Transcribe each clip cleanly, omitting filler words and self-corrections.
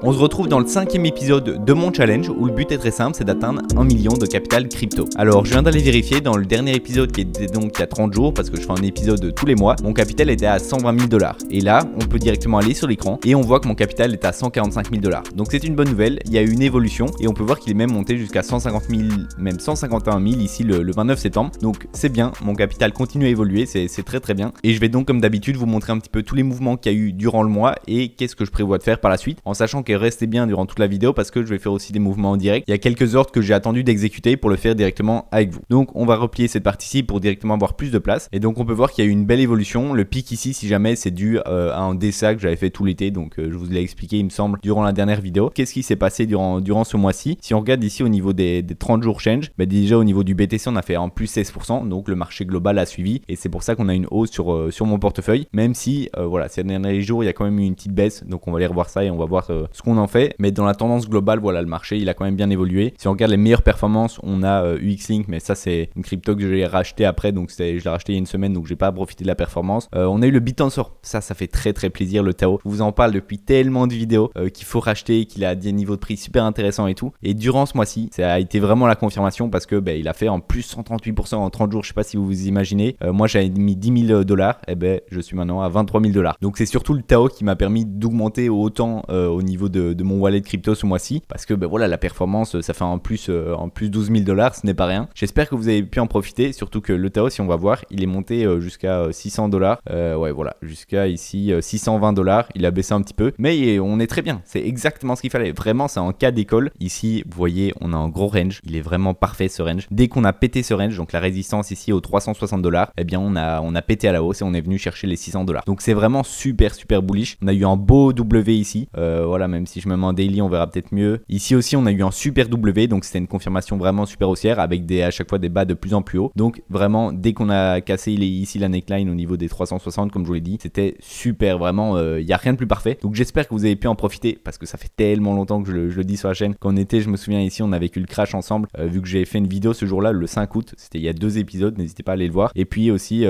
On se retrouve dans le 5e épisode de mon challenge où le but est très simple, c'est d'atteindre 1 million de capital crypto. Alors je viens d'aller vérifier dans le dernier épisode qui était donc il y a 30 jours parce que je fais un épisode tous les mois, mon capital était à 120 000 $. Et là, on peut directement aller sur l'écran et on voit que mon capital est à 145 000 $. Donc c'est une bonne nouvelle, il y a eu une évolution et on peut voir qu'il est même monté jusqu'à 150 000, même 151 000 ici le 29 septembre. Donc c'est bien, mon capital continue à évoluer, c'est très très bien. Et je vais donc comme d'habitude vous montrer un petit peu tous les mouvements qu'il y a eu durant le mois et qu'est-ce que je prévois de faire par la suite, en sachant que restez bien durant toute la vidéo parce que je vais faire aussi des mouvements en direct. Il y a quelques ordres que j'ai attendu d'exécuter pour le faire directement avec vous. Donc on va replier cette partie-ci pour directement avoir plus de place. Et donc on peut voir qu'il y a eu une belle évolution. Le pic ici, si jamais, c'est dû à un DSA que j'avais fait tout l'été. Donc je vous l'ai expliqué, il me semble, durant la dernière vidéo. Qu'est-ce qui s'est passé durant ce mois-ci? Si on regarde ici au niveau des 30 jours change, déjà au niveau du BTC, on a fait en plus 16%. Donc le marché global a suivi. Et c'est pour ça qu'on a une hausse sur mon portefeuille. Même si, voilà, ces derniers jours, il y a quand même eu une petite baisse. Donc on va aller revoir ça et on va voir ce qu'on en fait. Mais dans la tendance globale, voilà, le marché, il a quand même bien évolué. Si on regarde les meilleures performances, on a UXLink, mais ça, c'est une crypto que j'ai racheté après. Donc je l'ai racheté il y a une semaine, donc j'ai pas profité de la performance. On a eu le Bit-Tensor. Ça fait très très plaisir, le Tao. Je vous en parle depuis tellement de vidéos qu'il faut racheter, qu'il a des niveaux de prix super intéressants et tout. Et durant ce mois-ci, ça a été vraiment la confirmation parce que il a fait en plus 138% en 30 jours. Je sais pas si vous vous imaginez. Moi, j'avais mis 10 000 $. Et je suis maintenant à 23 000 $. Donc c'est surtout le Tao qui m'a permis d'augmenter autant au niveau de mon wallet crypto ce mois-ci parce que voilà, la performance, ça fait en plus 12 000 $, ce n'est pas rien. J'espère que vous avez pu en profiter, surtout que le Tao, si on va voir, il est monté jusqu'à 600 $. Ouais, voilà, jusqu'à ici 620 $. Il a baissé un petit peu, mais on est très bien. C'est exactement ce qu'il fallait. Vraiment, c'est en cas d'école. Ici, vous voyez, on a un gros range. Il est vraiment parfait ce range. Dès qu'on a pété ce range, donc la résistance ici aux 360 $, on a pété à la hausse et on est venu chercher les 600 $. Donc c'est vraiment super bullish. On a eu un beau W ici. Voilà, même si je me mets en daily, on verra peut-être mieux. Ici aussi, on a eu un super W, donc c'était une confirmation vraiment super haussière avec à chaque fois des bas de plus en plus haut. Donc vraiment, dès qu'on a cassé ici la neckline au niveau des 360, comme je vous l'ai dit, c'était super. Vraiment, il n'y a rien de plus parfait. Donc j'espère que vous avez pu en profiter parce que ça fait tellement longtemps que je le dis sur la chaîne. Quand on était, je me souviens ici, on a vécu le crash ensemble. Vu que j'ai fait une vidéo ce jour-là, le 5 août, c'était il y a 2 épisodes, n'hésitez pas à aller le voir. Et puis aussi,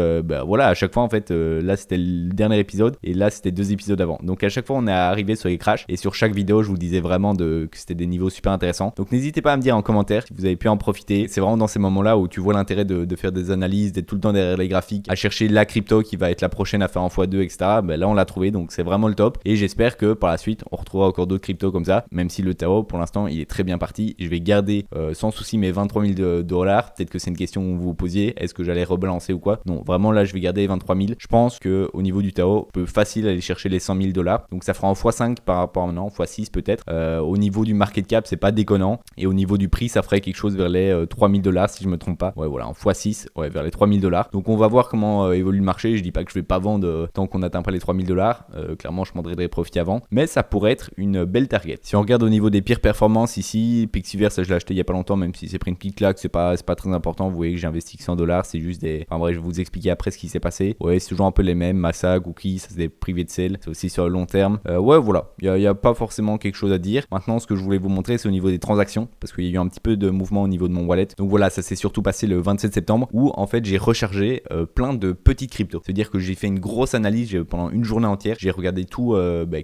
voilà, à chaque fois en fait, là c'était le dernier épisode et là c'était 2 épisodes avant. Donc à chaque fois, on est arrivé sur les crashs et sur chaque vidéo, je vous disais vraiment que c'était des niveaux super intéressants. Donc n'hésitez pas à me dire en commentaire si vous avez pu en profiter. C'est vraiment dans ces moments-là où tu vois l'intérêt de faire des analyses, d'être tout le temps derrière les graphiques, à chercher la crypto qui va être la prochaine à faire en x2, etc. Là, on l'a trouvé, donc c'est vraiment le top. Et j'espère que par la suite, on retrouvera encore d'autres cryptos comme ça. Même si le Tao, pour l'instant, il est très bien parti. Je vais garder sans souci mes 23 000 $. Peut-être que c'est une question que vous vous posiez. Est-ce que j'allais rebalancer ou quoi? Non, vraiment là, je vais garder les 23 000. Je pense qu'au niveau du Tao, on peut facile aller chercher les 100 000 $. Donc ça fera en x5 par rapport à maintenant, x6 peut-être. Au niveau du market cap, c'est pas déconnant. Et au niveau du prix, ça ferait quelque chose vers les 3 000 $ si je me trompe pas. Ouais, voilà, en x6, ouais, vers les 3 000 $. Donc on va voir comment évolue le marché. Je dis pas que je vais pas vendre tant qu'on n'atteint pas les 3 000 $. Clairement, je prendrai des profits avant. Mais ça pourrait être une belle target. Si on regarde au niveau des pires performances ici, Pixiverse, je l'ai acheté il y a pas longtemps, même si c'est pris une petite claque, c'est pas très important. Vous voyez que j'ai investi 100 $. C'est juste des. Enfin bref, je vais vous expliquer après ce qui s'est passé. Ouais, c'est toujours un peu les mêmes. Massa, Cookie, ça c'est des privés de sel. C'est aussi sur le long terme. Ouais, voilà. Il y a pas forcément quelque chose à dire. Maintenant, ce que je voulais vous montrer, c'est au niveau des transactions, parce qu'il y a eu un petit peu de mouvement au niveau de mon wallet. Donc voilà, ça s'est surtout passé le 27 septembre, où en fait j'ai rechargé plein de petites cryptos. C'est-à-dire que j'ai fait une grosse analyse pendant une journée entière. J'ai regardé tout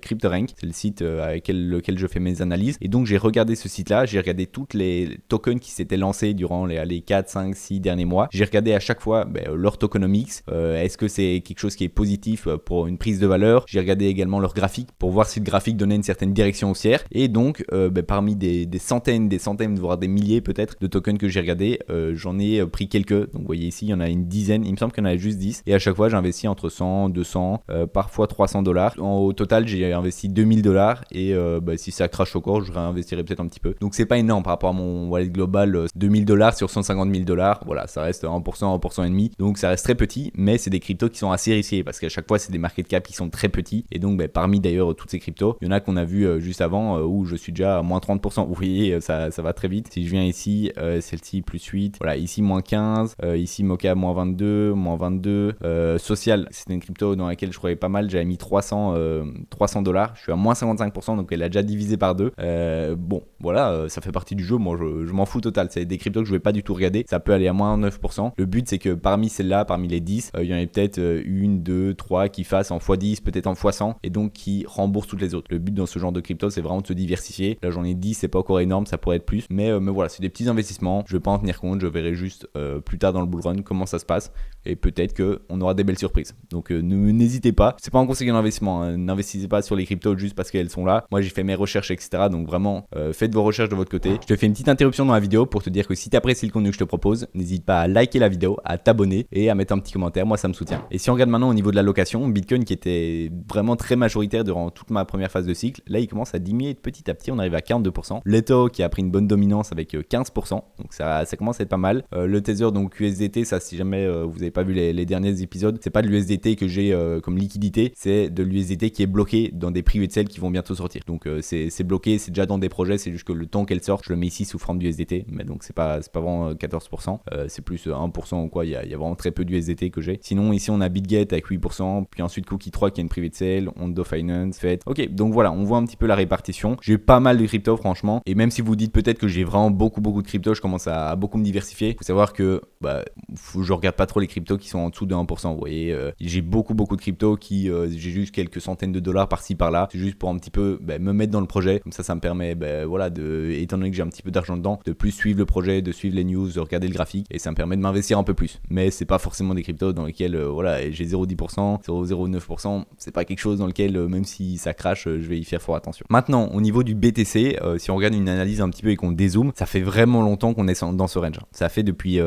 CryptoRank, c'est le site avec lequel je fais mes analyses. Et donc j'ai regardé ce site-là, j'ai regardé toutes les tokens qui s'étaient lancés durant les 4, 5, 6 derniers mois. J'ai regardé à chaque fois leur tokenomics. Est-ce que c'est quelque chose qui est positif pour une prise de valeur? J'ai regardé également leur graphique pour voir si le graphique donnait une certaine direction haussière. Et donc parmi des centaines, voire des milliers peut-être de tokens que j'ai regardé, j'en ai pris quelques. Donc vous voyez ici, il y en a une dizaine. Il me semble qu'il y en a juste 10. Et à chaque fois, j'ai investi entre 100, 200, parfois 300 $. Au total, j'ai investi 2000 $. Et si ça crache encore, je réinvestirai peut-être un petit peu. Donc c'est pas énorme par rapport à mon wallet global. 2000 $ sur 150 000 $. Voilà, ça reste 1%, 1% et demi. Donc ça reste très petit, mais c'est des cryptos qui sont assez risqués parce qu'à chaque fois, c'est des market cap qui sont très petits. Et donc parmi d'ailleurs toutes ces cryptos, il y en a qu'on a vu juste avant où je suis déjà à moins 30%. Vous voyez, ça va très vite. Si je viens ici, celle-ci plus 8. Voilà, ici moins 15. Ici Mocha moins 22. Social, c'était une crypto dans laquelle je croyais pas mal. J'avais mis 300 $. Je suis à moins 55%, donc elle a déjà divisé par 2. Bon, voilà, ça fait partie du jeu. Moi, je m'en fous total. C'est des cryptos que je vais pas du tout regarder. Ça peut aller à moins 9%. Le but, c'est que parmi celles-là, parmi les 10, il y en ait peut-être une, deux, trois qui fassent en x10, peut-être en x100, et donc qui remboursent toutes les autres. Le but dans ce genre de crypto, c'est vraiment de se diversifier. Là j'en ai 10, c'est pas encore énorme, ça pourrait être plus, mais voilà, c'est des petits investissements, je vais pas en tenir compte, je verrai juste plus tard dans le bull run comment ça se passe, et peut-être qu'on aura des belles surprises. Donc n'hésitez pas, c'est pas un conseil d'investissement, hein. N'investissez pas sur les cryptos juste parce qu'elles sont là. Moi j'ai fait mes recherches, etc. Donc vraiment faites vos recherches de votre côté. Je te fais une petite interruption dans la vidéo pour te dire que si tu apprécies le contenu que je te propose, n'hésite pas à liker la vidéo, à t'abonner et à mettre un petit commentaire, moi ça me soutient. Et si on regarde maintenant au niveau de la location, Bitcoin qui était vraiment très majoritaire durant toute ma première phase de cycle, là il commence à diminuer petit à petit, on arrive à 42%. L'Etho qui a pris une bonne dominance avec 15%, donc ça commence à être pas mal. Le Tether, donc USDT, ça si jamais vous n'avez pas vu les derniers épisodes, c'est pas de l'USDT que j'ai comme liquidité, c'est de l'USDT qui est bloqué dans des private sales qui vont bientôt sortir. Donc c'est bloqué, c'est déjà dans des projets, c'est juste que le temps qu'elle sorte, je le mets ici sous forme d'USDT, mais donc c'est pas vraiment 14%, c'est plus 1% ou quoi, il y a vraiment très peu d'USDT que j'ai. Sinon ici on a BitGet avec 8%, puis ensuite Cookie 3 qui est une private sale, Ondo Finance, Fed. Ok, donc voilà, on voit un petit peu la répartition. J'ai pas mal de crypto franchement, et même si vous dites peut-être que j'ai vraiment beaucoup de crypto, je commence à beaucoup me diversifier. Faut savoir que je regarde pas trop les cryptos qui sont en dessous de 1%. Vous voyez, j'ai beaucoup de crypto qui j'ai juste quelques centaines de dollars par-ci par-là. C'est juste pour un petit peu me mettre dans le projet. Comme ça me permet, voilà, étant donné que j'ai un petit peu d'argent dedans, de plus suivre le projet, de suivre les news, de regarder le graphique, et ça me permet de m'investir un peu plus. Mais c'est pas forcément des cryptos dans lesquels voilà, j'ai 0,10%, 0,09%. C'est pas quelque chose dans lequel même si ça crache, je vais y faire fort attention. Maintenant, au niveau du BTC, si on regarde une analyse un petit peu et qu'on dézoome, ça fait vraiment longtemps qu'on est dans ce range. Ça fait depuis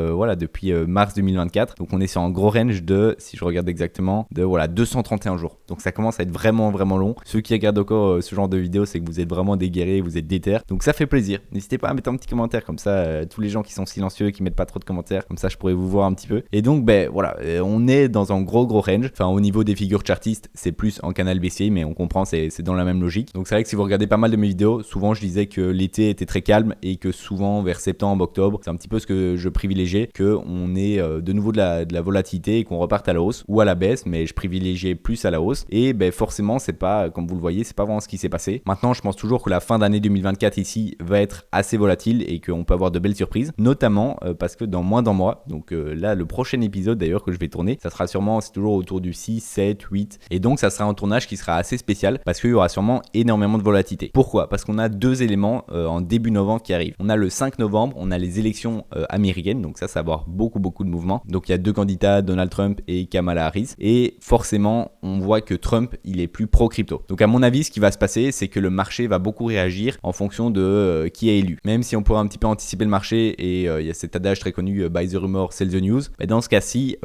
mars 2024. Donc on est sur un gros range de, si je regarde exactement, de 231 jours. Donc ça commence à être vraiment long. Ceux qui regardent encore ce genre de vidéo, c'est que vous êtes vraiment des guerriers, vous êtes déter. Donc ça fait plaisir. N'hésitez pas à mettre un petit commentaire comme ça, tous les gens qui sont silencieux, qui mettent pas trop de commentaires, comme ça je pourrais vous voir un petit peu. Et donc voilà, on est dans un gros range. Enfin au niveau des figures chartistes, c'est plus en canal baissier, mais on comprend, c'est dans la même logique. Donc c'est vrai que si vous regardez pas mal de mes vidéos, souvent je disais que l'été était très calme et que souvent vers septembre, octobre, c'est un petit peu ce que je privilégiais, que on ait de nouveau de la volatilité et qu'on reparte à la hausse ou à la baisse, mais je privilégiais plus à la hausse. Et forcément, c'est pas, comme vous le voyez, c'est pas vraiment ce qui s'est passé. Maintenant, je pense toujours que la fin d'année 2024 ici va être assez volatile et qu'on peut avoir de belles surprises, notamment parce que dans moins d'un mois, donc là, le prochain épisode d'ailleurs que je vais tourner, ça sera sûrement, c'est toujours autour du 6, 7, 8, et donc ça sera un tournage qui sera assez spécial parce qu'il y aura sûrement énormément de volatilité. Pourquoi? Parce qu'on a deux éléments en début novembre qui arrivent. On a le 5 novembre, on a les élections américaines, donc ça va avoir beaucoup de mouvements. Donc il y a deux candidats, Donald Trump et Kamala Harris, et forcément on voit que Trump il est plus pro crypto. Donc à mon avis ce qui va se passer c'est que le marché va beaucoup réagir en fonction de qui est élu. Même si on pourrait un petit peu anticiper le marché et il y a cet adage très connu buy the rumor, sell the news, mais dans ce cas-ci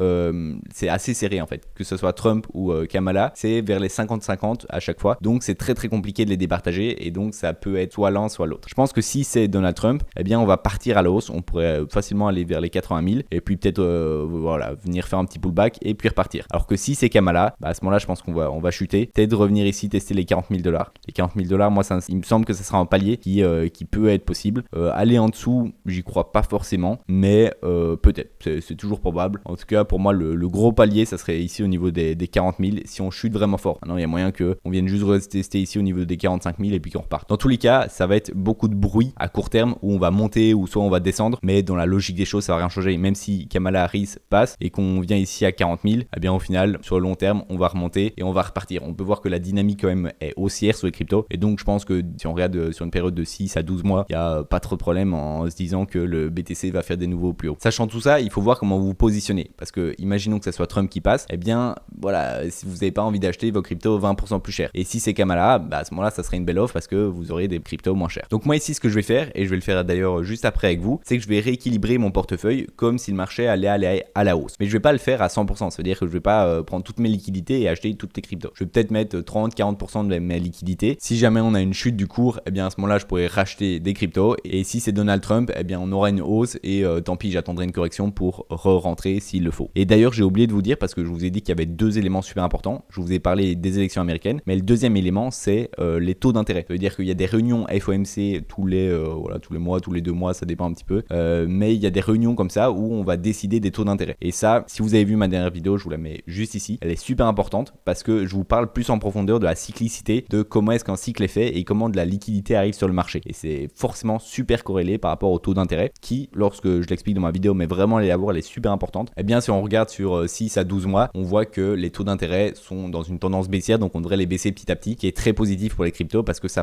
c'est assez serré en fait, que ce soit Trump ou Kamala, c'est vers les 50-50 à chaque fois, donc c'est très compliqué de les départager et donc ça peut être soit l'un soit l'autre. Je pense que si c'est Donald Trump, eh bien on va partir à la hausse, on pourrait facilement aller vers les 80 000 et puis peut-être venir faire un petit pullback et puis repartir. Alors que si c'est Kamala, à ce moment-là je pense qu'on va chuter, peut-être revenir ici tester les 40 000 $. Les 40 000 $, moi il me semble que ça sera un palier qui peut être possible. Aller en dessous, j'y crois pas forcément, mais peut-être, c'est toujours probable. En tout cas pour moi le gros palier ça serait ici au niveau des 40 000 si on chute vraiment fort. Maintenant il y a moyen qu'on vienne juste retester ici au niveau des 45 000 et puis qu'on reparte. Dans tous les cas ça va être beaucoup de bruit à court terme où on va monter ou soit on va descendre, mais dans la logique des choses ça va rien changer. Même si Kamala Harris passe et qu'on vient ici à 40 000, eh bien au final sur le long terme on va remonter et on va repartir. On peut voir que la dynamique quand même est haussière sur les cryptos et donc je pense que si on regarde sur une période de 6 à 12 mois, il n'y a pas trop de problème en se disant que le BTC va faire des nouveaux plus hauts. Sachant tout ça, il faut voir comment vous vous positionnez parce que imaginons que ça soit Trump qui passe, eh bien voilà, si vous n'avez pas envie d'acheter vos cryptos 20% plus cher et si c'est Kamala, à ce moment-là ça serait une belle offre parce que vous aurez des cryptos moins chers. Donc moi ici ce que je vais faire, et je vais le faire d'ailleurs juste après avec vous, c'est que je vais rééquilibrer mon portefeuille comme si le marché allait aller à la hausse. Mais je vais pas le faire à 100%, c'est-à-dire que je vais pas prendre toutes mes liquidités et acheter toutes les cryptos. Je vais peut-être mettre 30-40% de mes liquidités. Si jamais on a une chute du cours, eh bien à ce moment-là je pourrais racheter des cryptos et si c'est Donald Trump, eh bien on aura une hausse et tant pis, j'attendrai une correction pour re-rentrer s'il le faut. Et d'ailleurs j'ai oublié de vous dire parce que je vous ai dit qu'il y avait deux éléments super importants. Je vous ai parlé des élections américaines, mais le deuxième élément c'est les taux d'intérêt. Ça veut dire qu'il y a des réunions FOMC tous les mois, tous les 2 mois, ça dépend un petit peu. Mais il y a des réunions comme ça où on va décider des taux d'intérêt. Et ça, si vous avez vu ma dernière vidéo, je vous la mets juste ici. Elle est super importante parce que je vous parle plus en profondeur de la cyclicité, de comment est-ce qu'un cycle est fait et comment de la liquidité arrive sur le marché. Et c'est forcément super corrélé par rapport au taux d'intérêt qui, lorsque je l'explique dans ma vidéo, mais vraiment allez la voir, elle est super importante. Eh bien, si on regarde sur 6 à 12 mois, on voit que les taux d'intérêt sont dans une tendance baissière, donc on devrait les baisser petit à petit, qui est très positif positif pour les cryptos parce que ça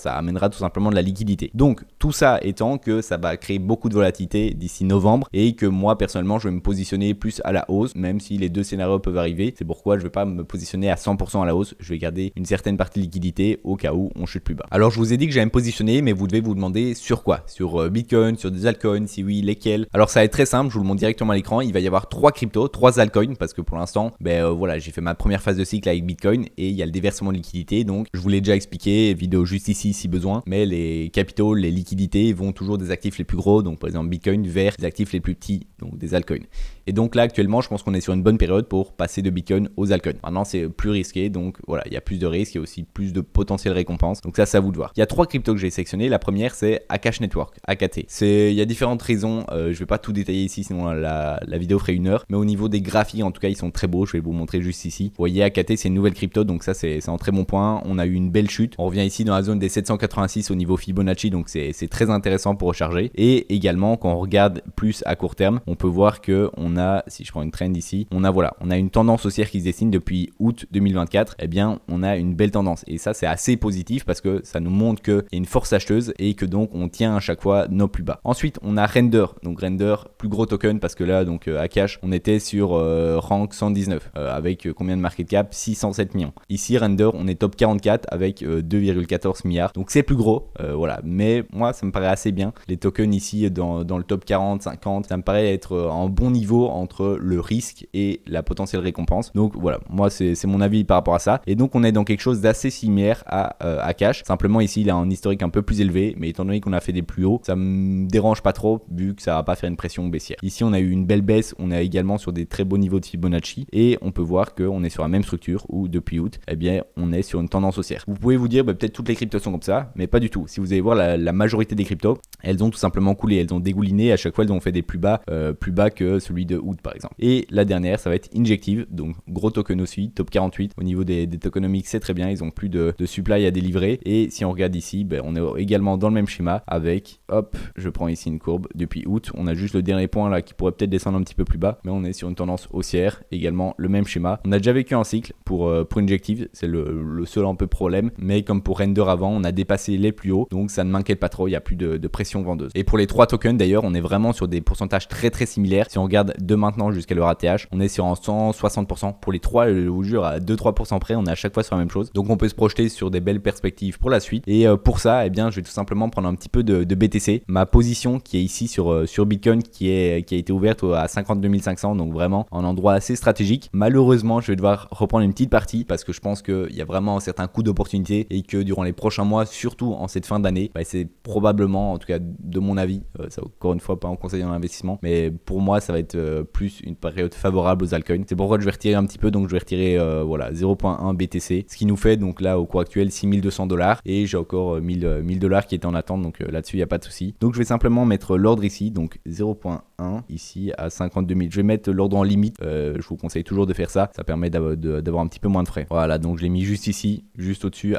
amènera tout simplement de la liquidité. Donc tout ça étant que ça va créer beaucoup de volatilité d'ici novembre et que moi personnellement je vais me positionner plus à la hausse, même si les deux scénarios peuvent arriver. C'est pourquoi je ne vais pas me positionner à 100% à la hausse, je vais garder une certaine partie de liquidité au cas où on chute plus bas. Alors je vous ai dit que j'allais me positionner, mais vous devez vous demander sur quoi? Sur Bitcoin, sur des altcoins, si oui, lesquels? Alors ça va être très simple, je vous le montre directement à l'écran. Il va y avoir 3 cryptos, 3 altcoins parce que pour l'instant, voilà, j'ai fait ma première phase de cycle avec Bitcoin et il y a le déversement de liquidité. Donc je vous l'ai déjà expliqué, vidéo juste ici si besoin, mais les capitaux, les liquidités vont toujours des actifs les plus gros, donc par exemple Bitcoin vers des actifs les plus petits, donc des altcoins. Et donc là actuellement, je pense qu'on est sur une bonne période pour passer de Bitcoin aux altcoins. Maintenant c'est plus risqué, donc voilà, il y a plus de risques, il y a aussi plus de potentiel récompense. Donc ça c'est à vous de voir. Il y a 3 cryptos que j'ai sélectionnés. La première c'est Akash Network, AKT. Il y a différentes raisons, je vais pas tout détailler ici sinon la vidéo ferait 1 heure, mais au niveau des graphiques en tout cas ils sont très beaux, je vais vous montrer juste ici. Vous voyez AKT c'est une nouvelle crypto, donc ça c'est un très bon point. On a eu une belle chute, on revient ici dans la zone des 786 au niveau Fibonacci, donc c'est très intéressant pour recharger. Et également quand on regarde plus à court terme, on peut voir que on a, si je prends une trend ici, on a une tendance haussière qui se dessine depuis août 2024. Eh bien on a une belle tendance et ça c'est assez positif parce que ça nous montre qu'il y a une force acheteuse et que donc on tient à chaque fois nos plus bas. Ensuite on a Render, donc Render plus gros token parce que là donc Akash on était sur rank 119 avec combien de market cap? 607 millions. Ici Render on est top 44 avec 2,14 milliards, donc c'est plus gros, voilà, mais moi ça me paraît assez bien. Les tokens ici dans le top 40, 50, ça me paraît être en bon niveau entre le risque et la potentielle récompense. Donc voilà, moi c'est mon avis par rapport à ça. Et donc on est dans quelque chose d'assez similaire à Akash. Simplement ici il a un historique un peu plus élevé, mais étant donné qu'on a fait des plus hauts, ça me dérange pas trop vu que ça va pas faire une pression baissière. Ici on a eu une belle baisse, on est également sur des très beaux niveaux de Fibonacci et on peut voir qu'on est sur la même structure où depuis août, eh bien on est sur une tendance haussière. Vous pouvez vous dire peut-être toutes les cryptos sont comme ça, mais pas du tout. Si vous allez voir la majorité des cryptos, elles ont tout simplement coulé, elles ont dégouliné, à chaque fois elles ont fait des plus bas que celui de août par exemple. Et la dernière ça va être Injective, donc gros token aussi, top 48 au niveau des tokenomics, c'est très bien, ils ont plus de supply à délivrer. Et si on regarde ici, on est également dans le même schéma avec, hop, je prends ici une courbe depuis août, on a juste le dernier point là qui pourrait peut-être descendre un petit peu plus bas, mais on est sur une tendance haussière, également le même schéma. On a déjà vécu un cycle pour Injective, c'est le seul un peu problème, mais comme pour Render avant, on a dépassé les plus hauts, donc ça ne m'inquiète pas trop, il n'y a plus de pression vendeuse. Et pour les 3 tokens d'ailleurs, on est vraiment sur des pourcentages très très similaires. Si on regarde de maintenant jusqu'à leur ATH, on est sur un 160%. Pour les 3, je vous jure, à 2-3% près, on est à chaque fois sur la même chose. Donc on peut se projeter sur des belles perspectives pour la suite. Et pour ça, eh bien, je vais tout simplement prendre un petit peu de BTC. Ma position qui est ici sur Bitcoin, qui a été ouverte à 52 500, donc vraiment un endroit assez stratégique. Malheureusement, je vais devoir reprendre une petite partie parce que je pense qu'il y a vraiment un certain coup d'opportunité et que durant les prochains mois, surtout en cette fin d'année, c'est probablement, en tout cas de mon avis, ça encore une fois pas en conseil en investissement, mais pour moi ça va être plus une période favorable aux altcoins. C'est pourquoi je vais retirer un petit peu, donc je vais retirer 0.1 BTC, ce qui nous fait donc là au cours actuel $6 200 et j'ai encore 1000 dollars qui étaient en attente, donc là-dessus il n'y a pas de souci. Donc je vais simplement mettre l'ordre ici, donc 0.1 ici à 52 000. Je vais mettre l'ordre en limite, je vous conseille toujours de faire ça, ça permet d'avoir un petit peu moins de frais. Voilà, donc je l'ai mis juste ici, juste au-dessus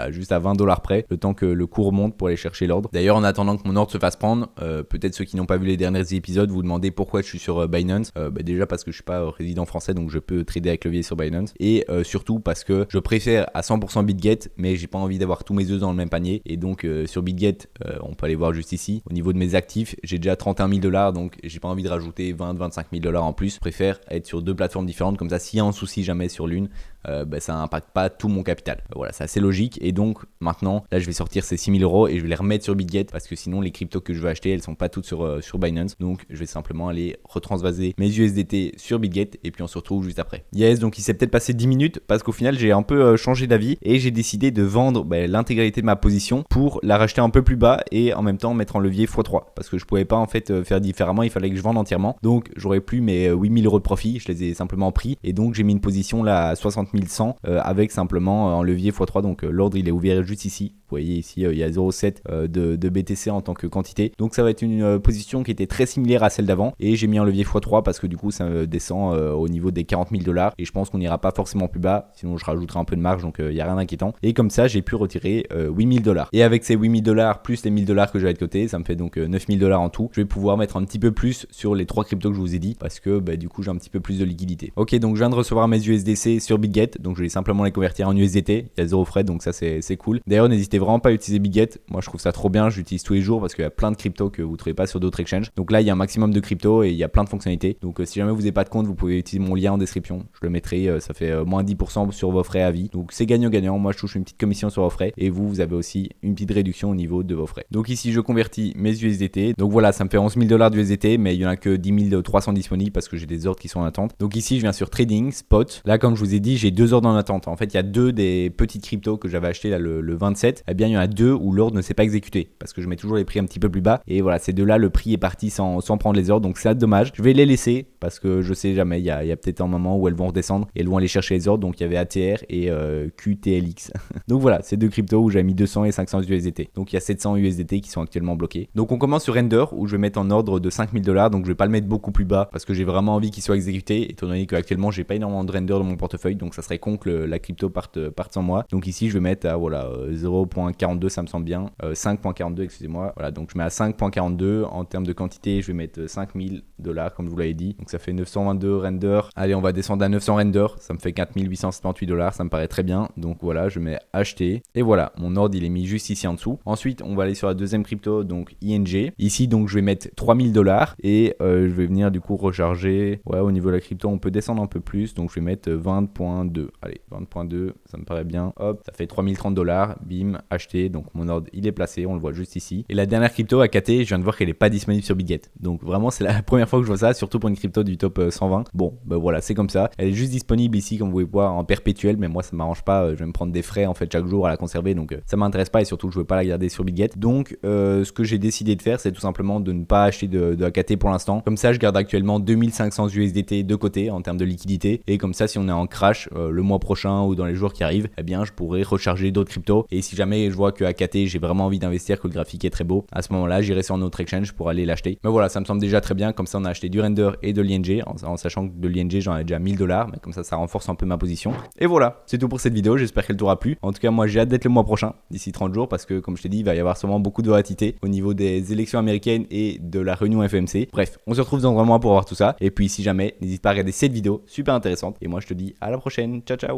juste à $20 près, le temps que le cours monte pour aller chercher l'ordre. D'ailleurs en attendant que mon ordre se fasse prendre, peut-être ceux qui n'ont pas vu les derniers épisodes vous demandez pourquoi je suis sur Binance. Déjà parce que je suis pas résident français, donc je peux trader avec levier sur Binance, et surtout parce que je préfère à 100% BitGet, mais j'ai pas envie d'avoir tous mes œufs dans le même panier. Et donc sur BitGet, on peut aller voir juste ici, au niveau de mes actifs, j'ai déjà 31 000 $, donc j'ai pas envie de rajouter 20-25 000 $ en plus. Je préfère être sur 2 plateformes différentes, comme ça s'il y a un souci jamais sur l'une, ça n'impacte pas tout mon capital. Voilà, c'est assez logique. Et donc maintenant là je vais sortir ces 6 000 € et je vais les remettre sur BitGet parce que sinon les cryptos que je veux acheter elles sont pas toutes sur Binance, donc je vais simplement aller retransvaser mes USDT sur BitGet et puis on se retrouve juste après. Yes, donc il s'est peut-être passé 10 minutes parce qu'au final j'ai un peu changé d'avis et j'ai décidé de vendre l'intégralité de ma position pour la racheter un peu plus bas et en même temps mettre en levier x3 parce que je pouvais pas en fait faire différemment, il fallait que je vende entièrement, donc j'aurais plus mes 8 000 € de profit, je les ai simplement pris et donc j'ai mis une position là à 60 100 avec simplement en levier x3, donc l'ordre il est ouvert juste ici voyez ici, il y a 0,7 de BTC en tant que quantité. Donc ça va être une position qui était très similaire à celle d'avant. Et j'ai mis un levier x3 parce que du coup, ça descend au niveau des 40 000 $. Et je pense qu'on n'ira pas forcément plus bas. Sinon, je rajouterai un peu de marge. Donc il n'y a rien d'inquiétant. Et comme ça, j'ai pu retirer 8 000 $. Et avec ces 8 000 $ plus les 1 000 $ que j'avais de côté, ça me fait donc 9 000 $ en tout. Je vais pouvoir mettre un petit peu plus sur les 3 cryptos que je vous ai dit parce que du coup, j'ai un petit peu plus de liquidité. Ok, donc je viens de recevoir mes USDC sur BitGet. Donc je vais simplement les convertir en USDT. Il y a 0 frais, donc ça c'est cool. D'ailleurs, n'hésitez vraiment pas à utiliser BitGet. Moi, je trouve ça trop bien. J'utilise tous les jours parce qu'il y a plein de cryptos que vous ne trouvez pas sur d'autres exchanges. Donc là, il y a un maximum de cryptos et il y a plein de fonctionnalités. Donc si jamais vous n'avez pas de compte, vous pouvez utiliser mon lien en description. Je le mettrai, ça fait moins 10% sur vos frais à vie. Donc c'est gagnant-gagnant. Moi, je touche une petite commission sur vos frais et vous avez aussi une petite réduction au niveau de vos frais. Donc ici, je convertis mes USDT. Donc voilà, ça me fait 11 000 $ d'USDT, mais il n'y en a que 10 300 disponibles parce que j'ai des ordres qui sont en attente. Donc ici, je viens sur Trading, Spot. Là, comme je vous ai dit, j'ai 2 ordres en attente. En fait, il y a 2 des petites cryptos que j'avais acheté là le 27. Eh bien, il y en a 2 où l'ordre ne s'est pas exécuté parce que je mets toujours les prix un petit peu plus bas. Et voilà, ces 2 là, le prix est parti sans prendre les ordres. Donc c'est dommage. Je vais les laisser parce que je sais jamais. Il y a peut-être un moment où elles vont redescendre et elles vont aller chercher les ordres. Donc il y avait ATR et QTLX. Donc voilà, ces 2 cryptos où j'ai mis 200 et 500 USDT. Donc il y a 700 USDT qui sont actuellement bloqués. Donc on commence sur Render où je vais mettre en ordre de 5 000 $. Donc je vais pas le mettre beaucoup plus bas parce que j'ai vraiment envie qu'il soit exécuté étant donné qu'actuellement j'ai pas énormément de Render dans mon portefeuille. Donc ça serait con que la crypto parte sans moi. Donc ici je vais mettre à 0.42, ça me semble bien. 5.42, excusez-moi. Voilà, donc je mets à 5.42. En termes de quantité, je vais mettre 5 000 $ comme je vous l'avais dit. Donc ça fait 922 Render. Allez, on va descendre à 900 Render. Ça me fait 4 878 $. Ça me paraît très bien. Donc voilà, je mets acheter. Et voilà, mon ordre il est mis juste ici en dessous. Ensuite, on va aller sur la deuxième crypto, donc ING. Ici, donc je vais mettre 3 000 $ et je vais venir du coup recharger. Ouais, au niveau de la crypto, on peut descendre un peu plus. Donc je vais mettre 20.2. Allez, 20.2, ça me paraît bien. Hop, ça fait 3030 $. Bim, acheter. Donc mon ordre il est placé, on le voit juste ici. Et la dernière crypto, AKT, je viens de voir qu'elle n'est pas disponible sur BitGet. Donc vraiment, c'est la première fois que je vois ça, surtout pour une crypto du top 120. Bon, voilà, c'est comme ça. Elle est juste disponible ici, comme vous pouvez voir, en perpétuel. Mais moi, ça m'arrange pas. Je vais me prendre des frais en fait chaque jour à la conserver. Donc ça m'intéresse pas et surtout, je veux pas la garder sur BitGet. Donc ce que j'ai décidé de faire, c'est tout simplement de ne pas acheter de AKT pour l'instant. Comme ça, je garde actuellement 2500 USDT de côté en termes de liquidité. Et comme ça, si on est en crash le mois prochain ou dans les jours qui arrivent, eh bien, je pourrais recharger d'autres cryptos. Et si jamais je vois que AKT, j'ai vraiment envie d'investir, que le graphique est très beau, à ce moment-là, j'irai sur un autre exchange pour aller l'acheter. Mais voilà, ça me semble déjà très bien. Comme ça, on a acheté du Render et de l'ING en sachant que de l'ING, j'en ai déjà 1000 $. Mais comme ça renforce un peu ma position. Et voilà, c'est tout pour cette vidéo. J'espère qu'elle t'aura plu. En tout cas, moi, j'ai hâte d'être le mois prochain, d'ici 30 jours, parce que comme je t'ai dit, il va y avoir sûrement beaucoup de volatilité au niveau des élections américaines et de la réunion FOMC. Bref, on se retrouve dans un mois pour voir tout ça. Et puis, si jamais, n'hésite pas à regarder cette vidéo super intéressante. Et moi, je te dis à la prochaine. Ciao, ciao.